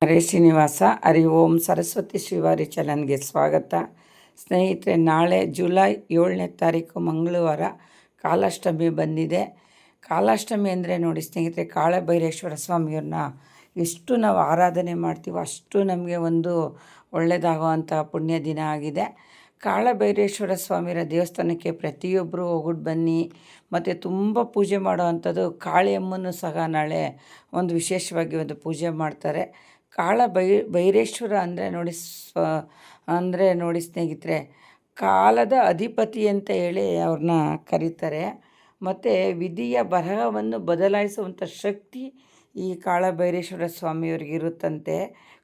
ಹರೇ ಶ್ರೀನಿವಾಸ. ಹರಿ ಓಂ. ಸರಸ್ವತಿ ಶ್ರೀವಾರಿ ಚಲನ್ಗೆ ಸ್ವಾಗತ. ಸ್ನೇಹಿತರೆ, ನಾಳೆ ಜುಲೈ 7ನೇ ತಾರೀಕು ಮಂಗಳವಾರ ಕಾಲಾಷ್ಟಮಿ ಬಂದಿದೆ. ಕಾಲಾಷ್ಟಮಿ ಅಂದರೆ ನೋಡಿ ಸ್ನೇಹಿತರೆ, ಕಾಳಭೈರೇಶ್ವರ ಸ್ವಾಮಿಯವ್ರನ್ನ ಎಷ್ಟು ನಾವು ಆರಾಧನೆ ಮಾಡ್ತೀವೋ ಅಷ್ಟು ನಮಗೆ ಒಂದು ಒಳ್ಳೆಯದಾಗುವಂಥ ಪುಣ್ಯ ದಿನ ಆಗಿದೆ. ಕಾಳಭೈರೇಶ್ವರ ಸ್ವಾಮಿಯ ದೇವಸ್ಥಾನಕ್ಕೆ ಪ್ರತಿಯೊಬ್ಬರು ಹೋಗ್ಬಿಟ್ಟು ಬನ್ನಿ. ಮತ್ತು ತುಂಬ ಪೂಜೆ ಮಾಡುವಂಥದ್ದು ಕಾಳಿಯಮ್ಮನೂ ಸಹ ನಾಳೆ ಒಂದು ವಿಶೇಷವಾಗಿ ಒಂದು ಪೂಜೆ ಮಾಡ್ತಾರೆ. ಭೈರೇಶ್ವರ ಅಂದರೆ ನೋಡಿ ಸ್ನೇಹಿತರೆ, ಕಾಲದ ಅಧಿಪತಿ ಅಂತ ಹೇಳಿ ಅವ್ರನ್ನ ಕರೀತಾರೆ. ಮತ್ತು ವಿಧಿಯ ಬರಹವನ್ನು ಬದಲಾಯಿಸುವಂಥ ಶಕ್ತಿ ಈ ಕಾಳಭೈರೇಶ್ವರ ಸ್ವಾಮಿಯವ್ರಿಗಿರುತ್ತಂತೆ.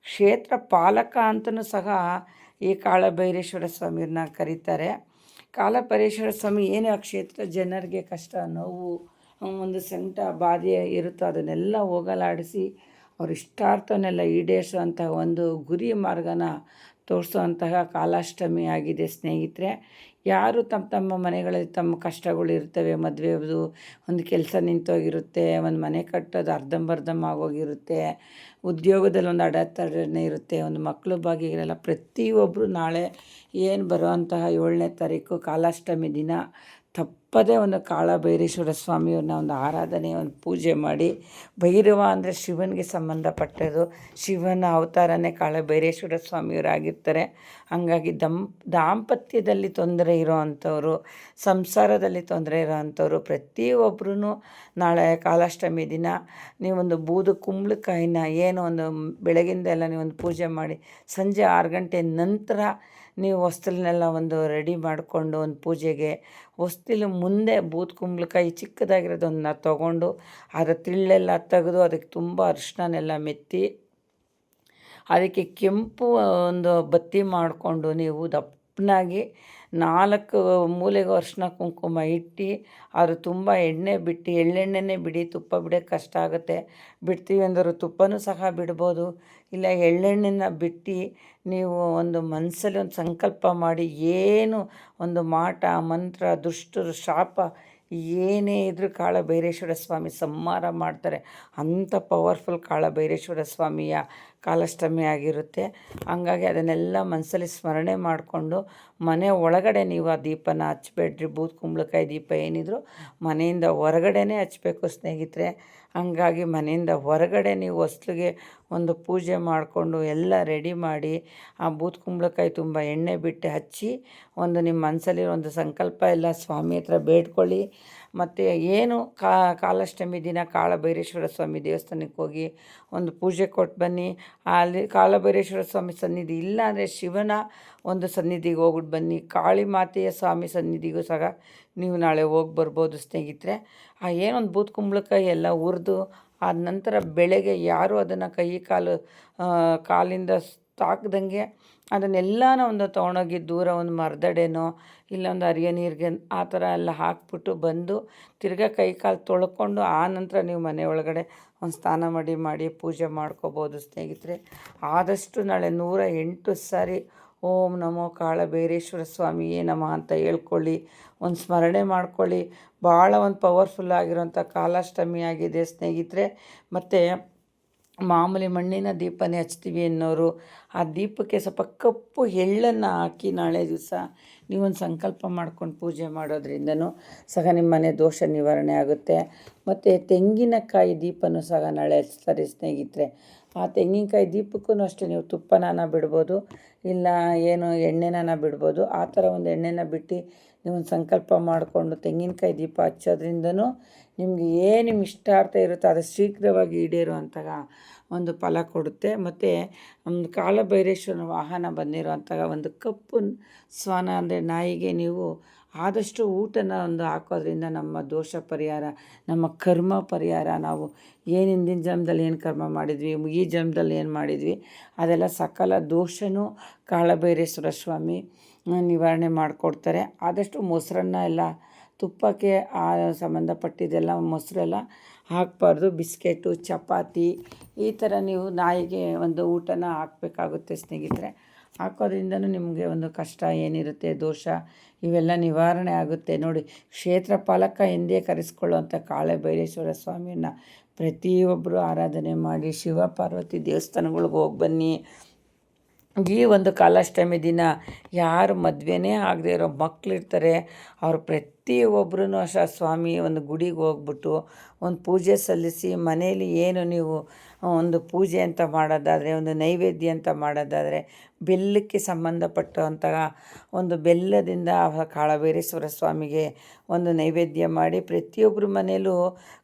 ಕ್ಷೇತ್ರ ಪಾಲಕ ಅಂತಲೂ ಸಹ ಈ ಕಾಳಭೈರೇಶ್ವರ ಸ್ವಾಮಿಯವ್ರನ್ನ ಕರೀತಾರೆ. ಕಾಳಭೈರೇಶ್ವರ ಸ್ವಾಮಿ ಏನು ಆ ಕ್ಷೇತ್ರ ಜನರಿಗೆ ಕಷ್ಟ, ನೋವು, ಒಂದು ಸಂಕಟ ಬಾಧೆ ಇರುತ್ತೋ ಅದನ್ನೆಲ್ಲ ಹೋಗಲಾಡಿಸಿ ಅವ್ರ ಇಷ್ಟಾರ್ಥವನ್ನೆಲ್ಲ ಈಡೇರಿಸುವಂತಹ ಒಂದು ಗುರಿ ಮಾರ್ಗನ ತೋರಿಸುವಂತಹ ಕಾಲಾಷ್ಟಮಿ ಆಗಿದೆ ಸ್ನೇಹಿತರೆ. ಯಾರು ತಮ್ಮ ಮನೆಗಳಲ್ಲಿ ತಮ್ಮ ಕಷ್ಟಗಳು ಇರ್ತವೆ, ಮದುವೆದು ಒಂದು ಕೆಲಸ ನಿಂತೋಗಿರುತ್ತೆ, ಒಂದು ಮನೆ ಕಟ್ಟೋದು ಅರ್ಧಂಬರ್ಧಂ ಆಗೋಗಿರುತ್ತೆ, ಉದ್ಯೋಗದಲ್ಲಿ ಒಂದು ಅಡೆತಡೆ ಇರುತ್ತೆ, ಒಂದು ಮಕ್ಕಳು ಭಾಗ್ಯಗಳೆಲ್ಲ ಪ್ರತಿಯೊಬ್ಬರು ನಾಳೆ ಏನು ಬರುವಂತಹ 7ನೇ ತಾರೀಕು ಕಾಲಾಷ್ಟಮಿ ದಿನ ತಪ್ಪದೇ ಒಂದು ಕಾಳಭೈರೇಶ್ವರ ಸ್ವಾಮಿಯವ್ರನ್ನ ಒಂದು ಆರಾಧನೆ, ಒಂದು ಪೂಜೆ ಮಾಡಿ. ಭೈರವ ಅಂದರೆ ಶಿವನಿಗೆ ಸಂಬಂಧಪಟ್ಟದ್ದು, ಶಿವನ ಅವತಾರನೇ ಕಾಳಭೈರೇಶ್ವರ ಸ್ವಾಮಿಯವರಾಗಿರ್ತಾರೆ. ಹಾಗಾಗಿ ದಾಂಪತ್ಯದಲ್ಲಿ ತೊಂದರೆ ಇರೋವಂಥವ್ರು, ಸಂಸಾರದಲ್ಲಿ ತೊಂದರೆ ಇರೋವಂಥವ್ರು ಪ್ರತಿಯೊಬ್ಬರೂ ನಾಳೆ ಕಾಲಾಷ್ಟಮಿ ದಿನ ನೀವೊಂದು ಬೂದು ಕುಂಬಳಕಾಯಿನ ಏನು ಒಂದು ಬೆಳಗಿಂದ ಎಲ್ಲ ನೀವೊಂದು ಪೂಜೆ ಮಾಡಿ ಸಂಜೆ 6 ಗಂಟೆ ನಂತರ ನೀವು ಹೊಸ್ತಿಲನ್ನೆಲ್ಲ ಒಂದು ರೆಡಿ ಮಾಡಿಕೊಂಡು ಒಂದು ಪೂಜೆಗೆ ಹೊಸ್ತಿಲು ಮುಂದೆ ಬೂದು ಕುಂಬಳಕಾಯಿ ಚಿಕ್ಕದಾಗಿರೋದನ್ನ ತೊಗೊಂಡು ಅದರ ತಿಳ್ಳೆಲ್ಲ ತೆಗೆದು ಅದಕ್ಕೆ ತುಂಬ ಅರಿಶಿಣನೆಲ್ಲ ಮೆತ್ತಿ ಅದಕ್ಕೆ ಕೆಂಪು ಒಂದು ಬತ್ತಿ ಮಾಡಿಕೊಂಡು ನೀವು ದಪ್ಪನಾಗಿ 4 ಮೂಲೆಗೂ ಅರಿಶಿಣ ಕುಂಕುಮ ಇಟ್ಟು ಅದು ತುಂಬ ಎಣ್ಣೆ ಬಿಟ್ಟು, ಎಳ್ಳೆಣ್ಣೆನೇ ಬಿಡಿ, ತುಪ್ಪ ಬಿಡೋಕ್ಕೆ ಕಷ್ಟ ಆಗುತ್ತೆ. ಬಿಡ್ತೀವಿ ಅಂದರು ತುಪ್ಪನೂ ಸಹ ಬಿಡ್ಬೋದು, ಇಲ್ಲ ಎಳ್ಳೆಣ್ಣೆನ ಬಿಟ್ಟು ನೀವು ಒಂದು ಮನಸ್ಸಲ್ಲಿ ಒಂದು ಸಂಕಲ್ಪ ಮಾಡಿ, ಏನು ಒಂದು ಮಾಟ ಮಂತ್ರ ದುಷ್ಟರು ಶಾಪ ಏನೇ ಇದ್ದರೂ ಕಾಳಭೈರೇಶ್ವರ ಸ್ವಾಮಿ ಸಂಹಾರ ಮಾಡ್ತಾರೆ. ಅಂಥ ಪವರ್ಫುಲ್ ಕಾಳಭೈರೇಶ್ವರ ಸ್ವಾಮಿಯ ಕಾಲಾಷ್ಟಮಿ ಆಗಿರುತ್ತೆ. ಹಂಗಾಗಿ ಅದನ್ನೆಲ್ಲ ಮನಸ್ಸಲ್ಲಿ ಸ್ಮರಣೆ ಮಾಡಿಕೊಂಡು ಮನೆ ಒಳಗಡೆ ನೀವು ಆ ದೀಪನ ಹಚ್ಚಬೇಡ್ರಿ. ಬೂದು ಕುಂಬಳಕಾಯಿ ದೀಪ ಏನಿದ್ರು ಮನೆಯಿಂದ ಹೊರಗಡೆನೇ ಹಚ್ಚಬೇಕು ಸ್ನೇಹಿತರೆ. ಹಂಗಾಗಿ ಮನೆಯಿಂದ ಹೊರಗಡೆ ನೀವು ಹೊಸ್ಲಿಗೆ ಒಂದು ಪೂಜೆ ಮಾಡಿಕೊಂಡು ಎಲ್ಲ ರೆಡಿ ಮಾಡಿ ಆ ಬೂದು ಕುಂಬಳಕಾಯಿ ತುಂಬ ಎಣ್ಣೆ ಬಿಟ್ಟು ಹಚ್ಚಿ ಒಂದು ನಿಮ್ಮ ಮನಸ್ಸಲ್ಲಿ ಒಂದು ಸಂಕಲ್ಪ ಎಲ್ಲ ಸ್ವಾಮಿ ಹತ್ರ ಬೇಡ್ಕೊಳ್ಳಿ. ಮತ್ತು ಏನು ಕಾಲಾಷ್ಟಮಿ ದಿನ ಕಾಳಭೈರೇಶ್ವರ ಸ್ವಾಮಿ ದೇವಸ್ಥಾನಕ್ಕೆ ಹೋಗಿ ಒಂದು ಪೂಜೆ ಕೊಟ್ಟು ಬನ್ನಿ. ಅಲ್ಲಿ ಕಾಳಭೈರೇಶ್ವರ ಸ್ವಾಮಿ ಸನ್ನಿಧಿ ಇಲ್ಲ ಅಂದರೆ ಶಿವನ ಒಂದು ಸನ್ನಿಧಿಗೆ ಹೋಗ್ಬಿಟ್ಟು ಬನ್ನಿ. ಕಾಳಿ ಮಾತೆಯ ಸ್ವಾಮಿ ಸನ್ನಿಧಿಗೂ ಸಹ ನೀವು ನಾಳೆ ಹೋಗಿ ಬರ್ಬೋದು ಸ್ನೇಹಿತರೆ. ಆ ಏನೊಂದು ಬೂದು ಕುಂಬಳಕಾಯಿ ಎಲ್ಲ ಹುರಿದು ಆದ ನಂತರ ಬೆಳಗ್ಗೆ ಯಾರು ಅದನ್ನು ಕಾಲಿಂದ ತಾಕ್ದಂಗೆ ಅದನ್ನೆಲ್ಲನ ಒಂದು ತೊಗೊಂಡೋಗಿ ದೂರ ಒಂದು ಮರದಡೆನೋ ಇಲ್ಲ ಒಂದು ಹರಿಯೋ ನೀರಿಗೆ ಆ ಥರ ಎಲ್ಲ ಹಾಕ್ಬಿಟ್ಟು ಬಂದು ತಿರ್ಗಾ ಕಾಲು ತೊಳ್ಕೊಂಡು ಆ ನಂತರ ನೀವು ಮನೆ ಒಳಗಡೆ ಒಂದು ಸ್ನಾನ ಮಾಡಿ ಪೂಜೆ ಮಾಡ್ಕೋಬೋದು ಸ್ನೇಹಿತರೆ. ಆದಷ್ಟು ನಾಳೆ 108 ಸಾರಿ ಓಂ ನಮೋ ಕಾಳಭೈರೇಶ್ವರ ಸ್ವಾಮಿಯೇ ನಮಃ ಅಂತ ಹೇಳ್ಕೊಳ್ಳಿ, ಒಂದು ಸ್ಮರಣೆ ಮಾಡ್ಕೊಳ್ಳಿ. ಭಾಳ ಒಂದು ಪವರ್ಫುಲ್ ಆಗಿರೋಂಥ ಕಾಲಾಷ್ಟಮಿ ಆಗಿದೆ ಸ್ನೇಹಿತರೆ. ಮತ್ತು ಮಾಮೂಲಿ ಮಣ್ಣಿನ ದೀಪನೇ ಹಚ್ತೀವಿ ಅನ್ನೋರು ಆ ದೀಪಕ್ಕೆ ಸ್ವಲ್ಪ ಕಪ್ಪು ಎಳ್ಳನ್ನು ಹಾಕಿ ನಾಳೆ ದಿವಸ ನೀವೊಂದು ಸಂಕಲ್ಪ ಮಾಡ್ಕೊಂಡು ಪೂಜೆ ಮಾಡೋದ್ರಿಂದನೂ ಸಹ ನಿಮ್ಮ ಮನೆ ದೋಷ ನಿವಾರಣೆ ಆಗುತ್ತೆ. ಮತ್ತು ತೆಂಗಿನಕಾಯಿ ದೀಪನೂ ಸಹ ನಾಳೆ ಹಚ್ತಾರೆ ಸ್ನೇಹಿತರೆ. ಆ ತೆಂಗಿನಕಾಯಿ ದೀಪಕ್ಕೂ ಅಷ್ಟೇ ನೀವು ತುಪ್ಪನ ಬಿಡ್ಬೋದು, ಇಲ್ಲ ಏನು ಎಣ್ಣೆನ ಬಿಡ್ಬೋದು. ಆ ಥರ ಒಂದು ಎಣ್ಣೆನ ಬಿಟ್ಟು ನೀವೊಂದು ಸಂಕಲ್ಪ ಮಾಡಿಕೊಂಡು ತೆಂಗಿನಕಾಯಿ ದೀಪ ಹಚ್ಚೋದ್ರಿಂದನೂ ನಿಮಗೆ ಏನು ನಿಮ್ಮ ಇಷ್ಟಾರ್ಥ ಇರುತ್ತೋ ಅದು ಶೀಘ್ರವಾಗಿ ಈಡೇರುವಂತಹ ಒಂದು ಫಲ ಕೊಡುತ್ತೆ. ಮತ್ತು ಒಂದು ಕಾಳಭೈರೇಶ್ವರನ ವಾಹನ ಬಂದಿರುವಂತಹ ಒಂದು ಕಪ್ಪು ಶ್ವಾನ ಅಂದರೆ ನಾಯಿಗೆ ನೀವು ಆದಷ್ಟು ಊಟನ ಒಂದು ಹಾಕೋದ್ರಿಂದ ನಮ್ಮ ದೋಷ ಪರಿಹಾರ, ನಮ್ಮ ಕರ್ಮ ಪರಿಹಾರ, ನಾವು ಏನು ಹಿಂದಿನ ಜನ್ಮದಲ್ಲಿ ಏನು ಕರ್ಮ ಮಾಡಿದ್ವಿ, ಈ ಜನ್ಮದಲ್ಲಿ ಏನು ಮಾಡಿದ್ವಿ ಅದೆಲ್ಲ ಸಕಲ ದೋಷನೂ ಕಾಳಭೈರೇಶ್ವರ ಸ್ವಾಮಿ ನಿವಾರಣೆ ಮಾಡಿಕೊಡ್ತಾರೆ. ಆದಷ್ಟು ಮೊಸರನ್ನ ಎಲ್ಲ ತುಪ್ಪಕ್ಕೆ ಸಂಬಂಧಪಟ್ಟಿದ್ದೆಲ್ಲ ಮೊಸರೆಲ್ಲ ಹಾಕಬಾರ್ದು. ಬಿಸ್ಕೆಟು, ಚಪಾತಿ ಈ ಥರ ನೀವು ನಾಯಿಗೆ ಒಂದು ಊಟನ ಹಾಕಬೇಕಾಗುತ್ತೆ ಸ್ನೇಹಿತರೆ. ಹಾಕೋದ್ರಿಂದನೂ ನಿಮಗೆ ಒಂದು ಕಷ್ಟ ಏನಿರುತ್ತೆ, ದೋಷ ಇವೆಲ್ಲ ನಿವಾರಣೆ ಆಗುತ್ತೆ. ನೋಡಿ, ಕ್ಷೇತ್ರ ಪಾಲಕ ಎಂದೇ ಕರೆಸ್ಕೊಳ್ಳುವಂಥ ಕಾಳಭೈರೇಶ್ವರ ಸ್ವಾಮಿಯನ್ನು ಪ್ರತಿಯೊಬ್ಬರು ಆರಾಧನೆ ಮಾಡಿ ಶಿವ ಪಾರ್ವತಿ ದೇವಸ್ಥಾನಗಳ್ಗೆ ಹೋಗಿ ಬನ್ನಿ. ಈ ಒಂದು ಕಾಲಾಷ್ಟಮಿ ದಿನ ಯಾರು ಮದುವೆನೇ ಆಗದೆ ಇರೋ ಮಕ್ಕಳಿರ್ತಾರೆ ಅವರು ಪ್ರತಿಯೊಬ್ಬರೂ ಸ್ವಾಮಿ ಒಂದು ಗುಡಿಗೆ ಹೋಗ್ಬಿಟ್ಟು ಒಂದು ಪೂಜೆ ಸಲ್ಲಿಸಿ, ಮನೇಲಿ ಏನು ನೀವು ಒಂದು ಪೂಜೆ ಅಂತ ಮಾಡೋದಾದರೆ, ಒಂದು ನೈವೇದ್ಯ ಅಂತ ಮಾಡೋದಾದರೆ ಬೆಲ್ಲಕ್ಕೆ ಸಂಬಂಧಪಟ್ಟಂತಹ ಒಂದು ಬೆಲ್ಲದಿಂದ ಕಾಳಭೈರೇಶ್ವರ ಸ್ವಾಮಿಗೆ ಒಂದು ನೈವೇದ್ಯ ಮಾಡಿ, ಪ್ರತಿಯೊಬ್ಬರ ಮನೆಯಲ್ಲೂ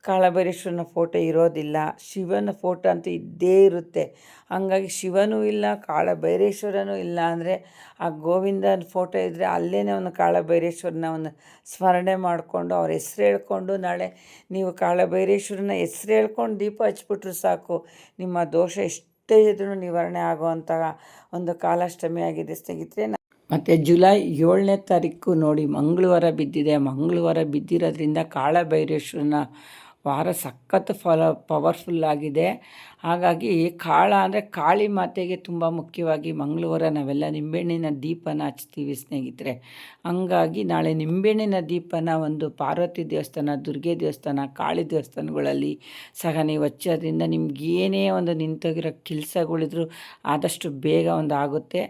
ಕಾಳಭೈರೇಶ್ವರನ ಫೋಟೋ ಇರೋದಿಲ್ಲ, ಶಿವನ ಫೋಟೋ ಅಂತೂ ಇದ್ದೇ ಇರುತ್ತೆ. ಹಂಗಾಗಿ ಶಿವನೂ ಇಲ್ಲ, ಕಾಳಭೈರೇಶ್ವರನೂ ಇಲ್ಲ ಅಂದರೆ ಆ ಗೋವಿಂದನ ಫೋಟೋ ಇದ್ದರೆ ಅಲ್ಲೇ ಒಂದು ಕಾಳಭೈರೇಶ್ವರನ ಒಂದು ಸ್ಮರಣೆ ಮಾಡಿಕೊಂಡು ಅವ್ರ ಹೆಸ್ರು ಹೇಳ್ಕೊಂಡು, ನಾಳೆ ನೀವು ಕಾಳಭೈರೇಶ್ವರನ ಹೆಸ್ರು ಹೇಳ್ಕೊಂಡು ದೀಪ ಹಚ್ಬಿಟ್ರು ಸಾಕು, ನಿಮ್ಮ ದೋಷ ಎಷ್ಟೇ ಇದ್ರೂ ನಿವಾರಣೆ ಆಗುವಂತಹ ಒಂದು ಕಾಲಾಷ್ಟಮಿ ಆಗಿದೆ ಸ್ನೇಹಿತರೆ. ಮತ್ತು ಜುಲೈ 7ನೇ ತಾರೀಕು ನೋಡಿ ಮಂಗಳವಾರ ಬಿದ್ದಿದೆ. ಮಂಗಳವಾರ ಬಿದ್ದಿರೋದ್ರಿಂದ ಕಾಳಭೈರೇಶ್ವರನ ವಾರ ಸಖತ್ ಪವರ್ಫುಲ್ಲಾಗಿದೆ. ಹಾಗಾಗಿ ಕಾಳ ಅಂದರೆ ಕಾಳಿ ಮಾತೆಗೆ ತುಂಬ ಮುಖ್ಯವಾಗಿ ಮಂಗಳವಾರ ನಾವೆಲ್ಲ ನಿಂಬೆಹಣ್ಣಿನ ದೀಪನ ಹಚ್ತೀವಿ ಸ್ನೇಹಿತರೆ. ಹಂಗಾಗಿ ನಾಳೆ ನಿಂಬೆಹಣ್ಣಿನ ದೀಪನ ಒಂದು ಪಾರ್ವತಿ ದೇವಸ್ಥಾನ, ದುರ್ಗೆ ದೇವಸ್ಥಾನ, ಕಾಳಿ ದೇವಸ್ಥಾನಗಳಲ್ಲಿ ಸಹ ನೀವು ಹಚ್ಚೋದ್ರಿಂದ ನಿಮ್ಗೆ ಏನೇ ಒಂದು ನಿಂತೋಗಿರೋ ಕೆಲಸಗಳಿದ್ರು ಆದಷ್ಟು ಬೇಗ ಒಂದು ಆಗುತ್ತೆ.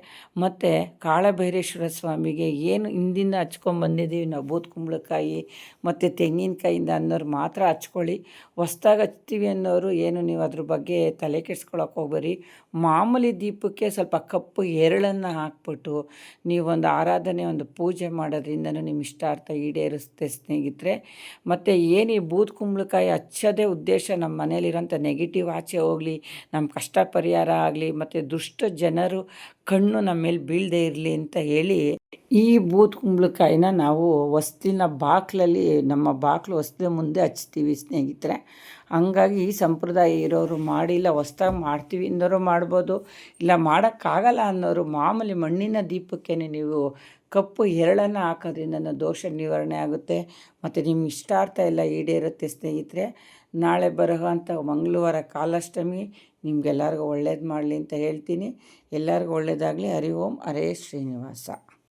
ಮತ್ತು ಕಾಳಭೈರೇಶ್ವರ ಸ್ವಾಮಿಗೆ ಏನು ಹಿಂದಿಂದ ಹಚ್ಕೊಂಬಂದಿದ್ದೀವಿ ನಾವು ಬೂದ್ ಕುಂಬಳಕಾಯಿ ಮತ್ತು ತೆಂಗಿನಕಾಯಿಂದ ಅನ್ನೋರು ಮಾತ್ರ ಹಚ್ಕೊಳ್ಳಿ. ಹೊಸ್ದಾಗಿ ಹಚ್ತೀವಿ ಅನ್ನೋರು ಏನು ನೀವು ಅದ್ರ ಬಗ್ಗೆ ತಲೆ ಕೆಡ್ಸ್ಕೊಳಕ್ಕೆ ಹೋಗ್ಬೇಡಿ. ಮಾಮೂಲಿ ದೀಪಕ್ಕೆ ಸ್ವಲ್ಪ ಕಪ್ಪು ಎರಳನ್ನು ಹಾಕ್ಬಿಟ್ಟು ನೀವೊಂದು ಆರಾಧನೆ, ಒಂದು ಪೂಜೆ ಮಾಡೋದ್ರಿಂದನೂ ನಿಮ್ಮ ಇಷ್ಟಾರ್ಥ ಈಡೇರಿಸುತ್ತೆ ಸ್ನೇಹಿತರೆ. ಮತ್ತು ಏನು ಈ ಬೂದ್ ಕುಂಬಳಕಾಯಿ ಹಚ್ಚೋದೇ ಉದ್ದೇಶ ನಮ್ಮ ಮನೇಲಿರೋಂಥ ನೆಗೆಟಿವ್ ಆಚೆ ಹೋಗಲಿ, ನಮ್ಮ ಕಷ್ಟ ಪರಿಹಾರ ಆಗಲಿ, ಮತ್ತು ದುಷ್ಟ ಜನರು ಕಣ್ಣು ನಮ್ಮ ಮೇಲೆ ಬೀಳದೇ ಇರಲಿ ಅಂತ ಹೇಳಿ ಈ ಬೂದ್ ಕುಂಬಳಕಾಯಿನ ನಾವು ಹೊಸ್ತಿನ ಬಾಗಿಲಲ್ಲಿ, ನಮ್ಮ ಬಾಗಿಲು ಹೊಸ್ತಿನ ಮುಂದೆ ಹಚ್ತೀವಿ ಸ್ನೇಹಿತರೆ. ಹಂಗಾಗಿ ಈ ಸಂಪ್ರದಾಯ ಇರೋರು ಮಾಡಿ, ಇಲ್ಲ ಹೊಸ್ದಾಗಿ ಮಾಡ್ತೀವಿ ಅನ್ನೋರು ಮಾಡ್ಬೋದು, ಇಲ್ಲ ಮಾಡೋಕ್ಕಾಗಲ್ಲ ಅನ್ನೋರು ಮಾಮೂಲಿ ಮಣ್ಣಿನ ದೀಪಕ್ಕೆ ನೀವು ಕಪ್ಪು ಎರಳನ್ನು ಹಾಕೋದ್ರಿಂದ ದೋಷ ನಿವಾರಣೆ ಆಗುತ್ತೆ ಮತ್ತು ನಿಮ್ಮ ಇಷ್ಟಾರ್ಥ ಎಲ್ಲ ಈಡೇರುತ್ತೆ ಸ್ನೇಹಿತರೆ. ನಾಳೆ ಬರೋಂಥ ಮಂಗಳವಾರ ಕಾಲಾಷ್ಟಮಿ ನಿಮಗೆಲ್ಲರಿಗೂ ಒಳ್ಳೇದು ಮಾಡಲಿ ಅಂತ ಹೇಳ್ತೀನಿ. ಎಲ್ಲರಿಗೂ ಒಳ್ಳೆಯದಾಗಲಿ. ಹರಿ ಓಂ. ಹರೇ ಶ್ರೀನಿವಾಸ.